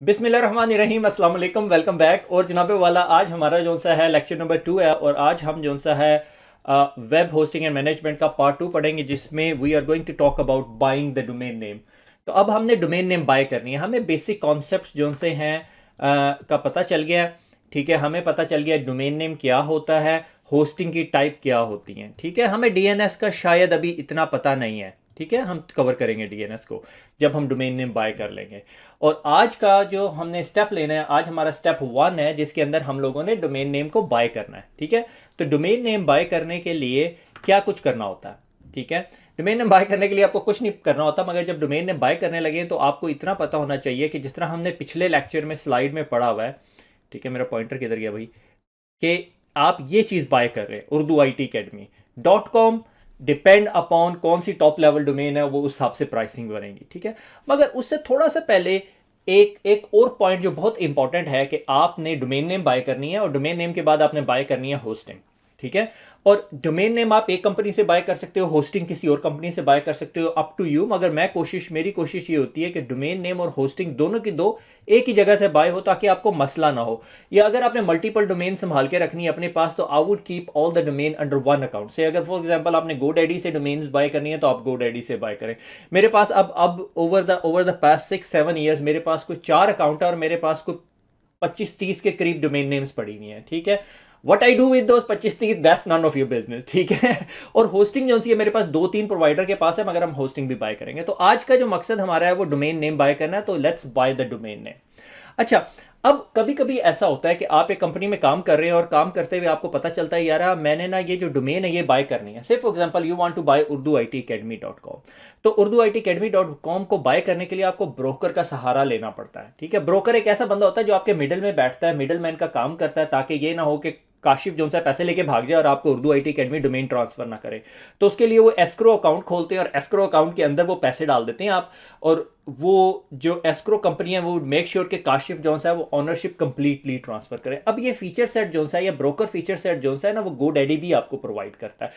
बिस्मिल्लाहिर्रहमानिर्रहीम, अस्सलाम वालेकुम, वेलकम बैक। और जनाबे वाला आज हमारा जो सा है लेक्चर नंबर 2 है और आज हम जो सा है वेब होस्टिंग एंड मैनेजमेंट का पार्ट 2 पढ़ेंगे जिसमें we are going to talk about buying the domain name. तो अब हमने डोमेन नेम बाय करनी है, हमें बेसिक कॉन्सेप्ट्स जो से हैं का पता चल गया। ठीक है, हमें पता चल गया डोमेन नेम क्या होता है, होस्टिंग की टाइप क्या होती हैं। ठीक है, हमें डीएनएस का शायद अभी इतना पता नहीं है। ठीक है, हम कवर करेंगे डीएनएस को जब हम डोमेन नेम बाय कर लेंगे। और आज का जो हमने स्टेप लेना है, आज हमारा स्टेप 1 है जिसके अंदर हम लोगों ने डोमेन नेम को बाय करना है। ठीक है, तो डोमेन नेम बाय करने के लिए क्या कुछ करना होता है। ठीक है, डोमेन नेम बाय करने के लिए आपको कुछ नहीं करना होता, मगर जब डोमेन नेम बाय करने लगे तो आपको इतना पता होना चाहिए कि जिस तरह हमने पिछले लेक्चर में स्लाइड में पढ़ा हुआ है। ठीक है, मेरा पॉइंटर किधर गया भाई, कि आप ये चीज बाय कर रहे हैं Urdu IT academy .com। Depend upon कौन सी टॉप लेवल डोमेन है वो उस हिसाब से प्राइसिंग बनेगी। ठीक है, मगर उससे थोड़ा सा पहले एक एक और पॉइंट जो बहुत इंपॉर्टेंट है कि आपने डोमेन नेम बाय करनी है और डोमेन नेम के बाद आपने बाय करनी है होस्टिंग। ठीक है, और डोमेन नेम आप एक कंपनी से बाय कर सकते हो, होस्टिंग किसी और कंपनी से बाय कर सकते हो, अप टू यू। मगर मेरी कोशिश ये होती है कि डोमेन नेम और होस्टिंग दोनों की दो एक ही जगह से बाय हो ताकि आपको मसला ना हो। या अगर आपने मल्टीपल डोमेन संभाल के रखनी है अपने पास तो I would keep all the domain under one account से। अगर फॉर एग्जांपल आपने GoDaddy से डोमेन्स बाय करनी है तो आप GoDaddy से बाय करें। मेरे पास अब ओवर द पास्ट 6-7 ईयर्स मेरे पास कुछ 4 अकाउंट है और मेरे पास कुछ 25-30 के करीब डोमेन नेम्स पड़ी हुई हैं। ठीक है, what I do with those 25-30 that's none of your business. ठीक है, और होस्टिंग जो सी है मेरे पास 2-3 प्रोवाइडर के पास है, मगर हम होस्टिंग भी बाय करेंगे। तो आज का जो मकसद हमारा है वो डोमेन नेम बाय करना है, तो let's by the domain name. अच्छा, अब कभी कभी ऐसा होता है कि आप एक कंपनी में काम कर रहे हैं और काम करते हुए आपको पता चलता है यार मैंने ना ये जो डोमेन है ये बाय करनी है। Say for example you want to buy urduitacademy.com। तो urduitacademy.com को बाय करने के लिए आपको ब्रोकर का सहारा लेना पड़ता है। ठीक है, ब्रोकर एक ऐसा बंदा होता है जो आपके मिडिल में बैठता है, मिडिल मैन का काम करता है, ताकि ये ना हो कि काशिफ जो सा पैसे लेके भाग जाए और आपको Urdu IT academy domain transfer ना करे। तो उसके लिए वो एस्क्रो अकाउंट खोलते हैं और एस्क्रो अकाउंट के अंदर वो पैसे डाल देते हैं आप। और वो जो एस्क्रो कंपनी है वो मेक श्योर कि काशिफ जो है वो ऑनरशिप कंप्लीटली ट्रांसफर करे। अब ये फीचर सेट जो है या ब्रोकर फीचर सेट जो है ना वो GoDaddy भी आपको प्रोवाइड करता है।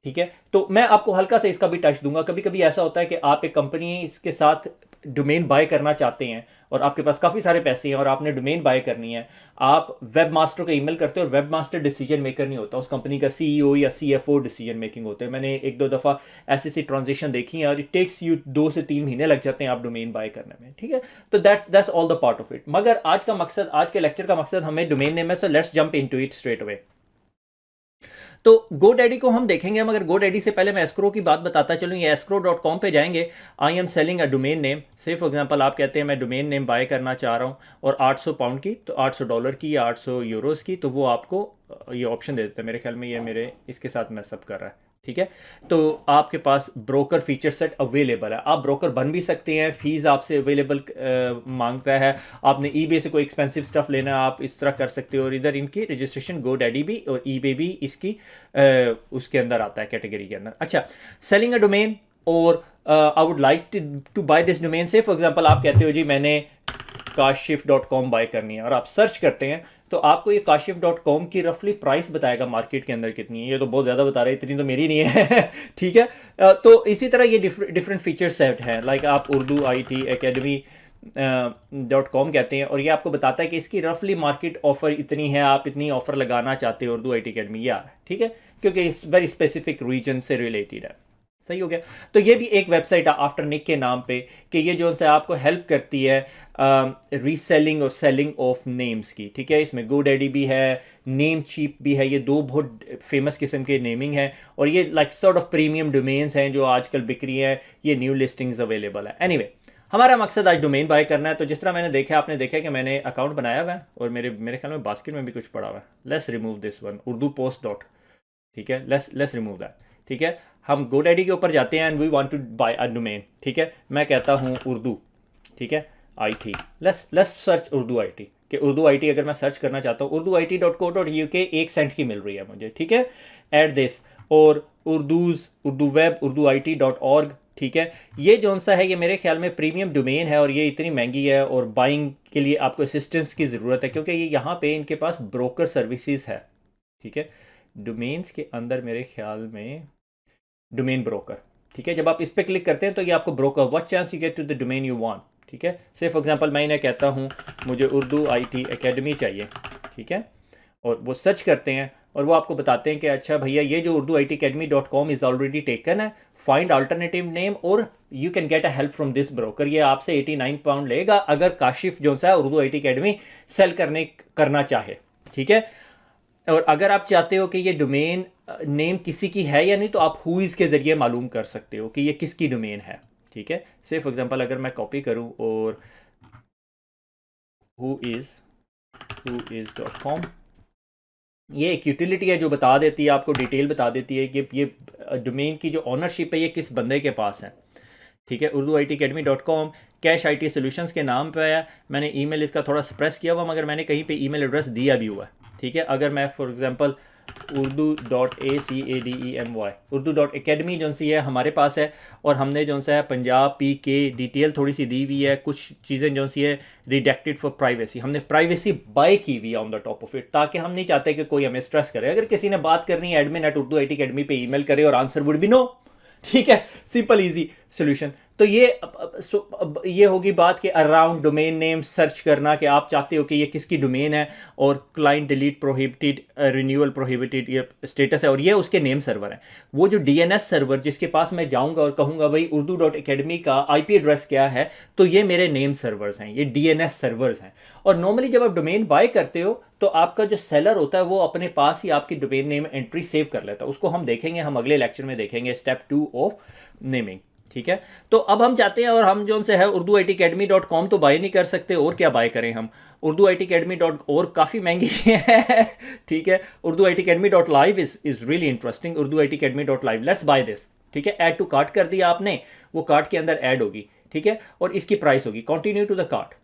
ठीक है, तो मैं आपको हल्का से इसका भी टच दूंगा। कभी कभी ऐसा होता है कि आप एक कंपनी इसके साथ डोमेन बाय करना चाहते हैं और आपके पास काफ़ी सारे पैसे हैं और आपने डोमेन बाय करनी है। आप वेब मास्टर को ईमेल करते हो और वेब मास्टर डिसीजन मेकर नहीं होता, उस कंपनी का CEO या CFO डिसीजन मेकिंग होते हैं। मैंने 1-2 दफ़ा ऐसी ट्रांजेक्शन देखी है और इट टेक्स यू 2 से 3 महीने लग जाते हैं आप डोमेन बाय करने में। ठीक है, तो that's all the part of it. मगर आज के लेक्चर का मकसद हमें डोमेन नेम है, so let's jump into it straight away. तो GoDaddy को हम देखेंगे, मगर GoDaddy से पहले मैं एस्क्रो की बात बताता चलूँ। ये escrow.com पे जाएंगे। I am selling a domain name. से फॉर एग्जांपल आप कहते हैं मैं डोमेन नेम बाय करना चाह रहा हूँ और 800 पाउंड की, तो $800 की या 800 यूरोस की, तो वो आपको ये ऑप्शन दे देते हैं। मेरे ख्याल में ये मेरे इसके साथ मैसअप कर रहा है। ठीक है, तो आपके पास ब्रोकर फीचर सेट अवेलेबल है, आप ब्रोकर बन भी सकते हैं। फीस आपसे अवेलेबल मांगता है, आपने eBay से कोई एक्सपेंसिव स्टफ लेना है आप इस तरह कर सकते हो। और इधर इनकी रजिस्ट्रेशन GoDaddy भी और eBay भी इसकी उसके अंदर आता है, कैटेगरी के अंदर। अच्छा, सेलिंग अ डोमेन और I would like to buy this domain. Say for example आप कहते हो जी मैंने kashif.com बाय करनी है और आप सर्च करते हैं तो आपको ये kashif.com की रफली प्राइस बताएगा मार्केट के अंदर कितनी है। ये तो बहुत ज़्यादा बता रहे हैं, इतनी तो मेरी नहीं है। ठीक है, तो इसी तरह ये डिफरेंट फीचर सेट हैं। लाइक आप उर्दू IT अकेडमी .com कहते हैं और ये आपको बताता है कि इसकी रफली मार्केट ऑफर इतनी है, आप इतनी ऑफर लगाना चाहते हो उर्दू IT अकेडमी यार। ठीक है, क्योंकि इस वेरी स्पेसिफिक रीजन से रिलेटेड है। सही हो गया, तो ये भी एक वेबसाइट है आफ्टर निक के नाम पे, कि ये जो है आपको हेल्प करती है रीसेलिंग और सेलिंग ऑफ नेम्स की। ठीक है, इसमें GoDaddy भी है, नेम चीप भी है। ये दो बहुत फेमस किस्म के नेमिंग हैं और ये like sort of premium domains हैं जो आजकल बिक रही हैं। ये न्यू लिस्टिंग्स अवेलेबल है। एनीवे, हमारा मकसद आज डोमेन बाय करना है। तो जिस तरह मैंने देखा, आपने देखा कि मैंने अकाउंट बनाया हुआ है और मेरे ख्याल में बास्केट में भी कुछ पड़ा हुआ है। Let's remove this one, Urdu post dot. ठीक है, लेट्स रिमूव दैट। ठीक है, हम GoDaddy के ऊपर जाते हैं and we want to buy a domain. ठीक है, मैं कहता हूँ उर्दू। ठीक है, IT। Let's search Urdu IT, कि उर्दू IT अगर मैं सर्च करना चाहता हूँ urduit.co.uk 1 सेंट की मिल रही है मुझे। ठीक है, एट दिस और उर्दू वेब urduit.org। ठीक है, ये जो सा है ये मेरे ख्याल में प्रीमियम डोमेन है और ये इतनी महंगी है और बाइंग के लिए आपको असिस्टेंस की ज़रूरत है क्योंकि ये यहाँ पे इनके पास ब्रोकर सर्विसेज है। ठीक है, डोमेन्स के अंदर मेरे ख्याल में डोमेन ब्रोकर। ठीक है, जब आप इस पर क्लिक करते हैं तो ये आपको broker what chance you get to the domain you want. ठीक है। से फॉर एग्जांपल मैं इन्हें कहता हूँ मुझे उर्दू IT एकेडमी चाहिए, ठीक है, और वो सर्च करते हैं और वो आपको बताते हैं कि अच्छा भैया ये जो urduitacademy.com इज़ ऑलरेडी टेकन है, फाइंड अल्टरनेटिव नेम और you can get a help from this broker. ये आपसे 89 पाउंड लेगा अगर काशिफ जो सा उर्दू IT अकेडमी सेल करना चाहे, ठीक है। और अगर आप चाहते हो कि ये डोमेन नेम किसी की है या नहीं, तो आप हु इज़ के ज़रिए मालूम कर सकते हो कि ये किसकी डोमेन है, ठीक है। से फॉर एग्जांपल अगर मैं कॉपी करूं और हु इज़.com, ये एक यूटिलिटी है जो बता देती है, आपको डिटेल बता देती है कि ये डोमेन की जो ऑनरशिप है ये किस बंदे के पास है, ठीक है। urduitacademy.com कैश IT सॉल्यूशंस के नाम पे है। मैंने ईमेल इसका थोड़ा सप्रेस किया हुआ, मगर मैंने कहीं पे ईमेल एड्रेस दिया भी हुआ है, ठीक है। अगर मैं फॉर एग्जांपल urdu.academy urdu.academy जो सी है हमारे पास है, और हमने जो सा है पंजाब PK डिटेल थोड़ी सी दी हुई है, कुछ चीज़ें जो सी है रिडेक्टेड फॉर प्राइवेसी, हमने प्राइवेसी बाय की हुई है on the top of it, ताकि हम नहीं चाहते कि कोई हमें स्ट्रेस करे। अगर किसी ने बात करनी है admin@urduitacademy पे ईमेल करे और आंसर वुड बी नो, ठीक है, सिंपल इजी सोल्यूशन। तो ये होगी बात कि अराउंड डोमेन नेम सर्च करना कि आप चाहते हो कि ये किसकी डोमेन है, और client delete prohibited, renewal prohibited ये स्टेटस है, और ये उसके नेम सर्वर है। वो जो DNS सर्वर जिसके पास मैं जाऊंगा और कहूंगा भाई urdu.academy का IP एड्रेस क्या है, तो ये मेरे नेम सर्वर्स हैं, ये DNS सर्वर्स हैं। और नॉर्मली जब आप डोमेन बाय करते हो तो आपका जो सेलर होता है वो अपने पास ही आपकी डोमेन नेम एंट्री सेव कर लेता है। उसको हम देखेंगे, हम अगले लेक्चर में देखेंगे, स्टेप 2 ऑफ नेमिंग, ठीक है। तो अब हम जाते हैं और हम जो से है urduitacademy.com तो बाय नहीं कर सकते, और क्या बाय करें हम। urduitacademy.org काफ़ी महंगी है ठीक है। urduitacademy.live is really interesting. urduitacademy.live let's buy this, ठीक है। ऐड टू कार्ट कर दिया आपने, वो कार्ट के अंदर ऐड होगी, ठीक है, और इसकी प्राइस होगी कंटिन्यू टू द कार्ट।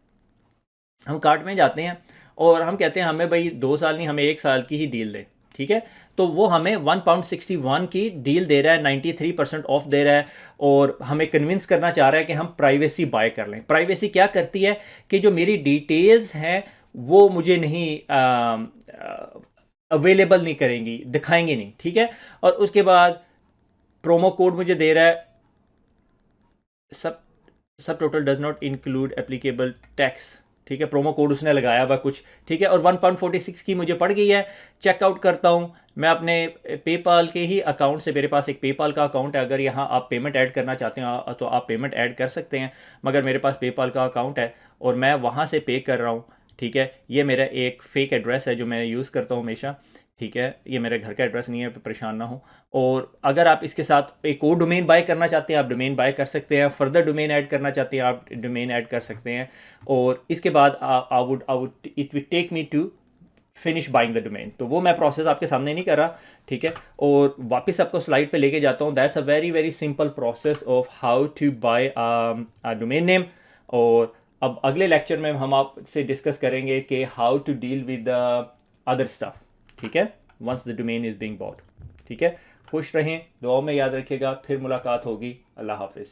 हम कार्ट में जाते हैं और हम कहते हैं हमें भाई 2 साल नहीं, हमें 1 साल की ही डील दे, ठीक है। तो वो हमें £1.61 की डील दे रहा है, 93% ऑफ दे रहा है, और हमें कन्विंस करना चाह रहा है कि हम प्राइवेसी बाय कर लें। प्राइवेसी क्या करती है कि जो मेरी डिटेल्स हैं वो मुझे नहीं अवेलेबल नहीं करेंगी, दिखाएंगे नहीं, ठीक है। और उसके बाद प्रोमो कोड मुझे दे रहा है, सब total does not include applicable tax, ठीक है। प्रोमो कोड उसने लगाया हुआ कुछ, ठीक है, और £1.46 की मुझे पड़ गई है। चेकआउट करता हूँ मैं अपने पेपाल के ही अकाउंट से, मेरे पास एक पेपाल का अकाउंट है, अगर यहाँ आप पेमेंट ऐड करना चाहते हैं तो आप पेमेंट ऐड कर सकते हैं, मगर मेरे पास पेपाल का अकाउंट है और मैं वहाँ से पे कर रहा हूँ, ठीक है। ये मेरा एक फ़ेक एड्रेस है जो मैं यूज़ करता हूँ हमेशा, ठीक है, ये मेरे घर का एड्रेस नहीं है, परेशान ना हो। और अगर आप इसके साथ एक और डोमेन बाय करना चाहते हैं आप डोमेन बाय कर सकते हैं, फर्दर डोमेन ऐड करना चाहते हैं आप डोमेन ऐड कर सकते हैं, और इसके बाद it will take me to finish buying the domain. तो वो मैं प्रोसेस आपके सामने नहीं कर रहा, ठीक है। और वापस आपको स्लाइड पे लेके जाता हूँ। That's a very very simple process of how to buy a domain name. और अब अगले लेक्चर में हम आपसे डिस्कस करेंगे कि how to deal with other stuff, ठीक है, once the domain is being bought, ठीक है। खुश रहें, दुआओं में याद रखिएगा, फिर मुलाकात होगी। अल्लाह हाफिज़।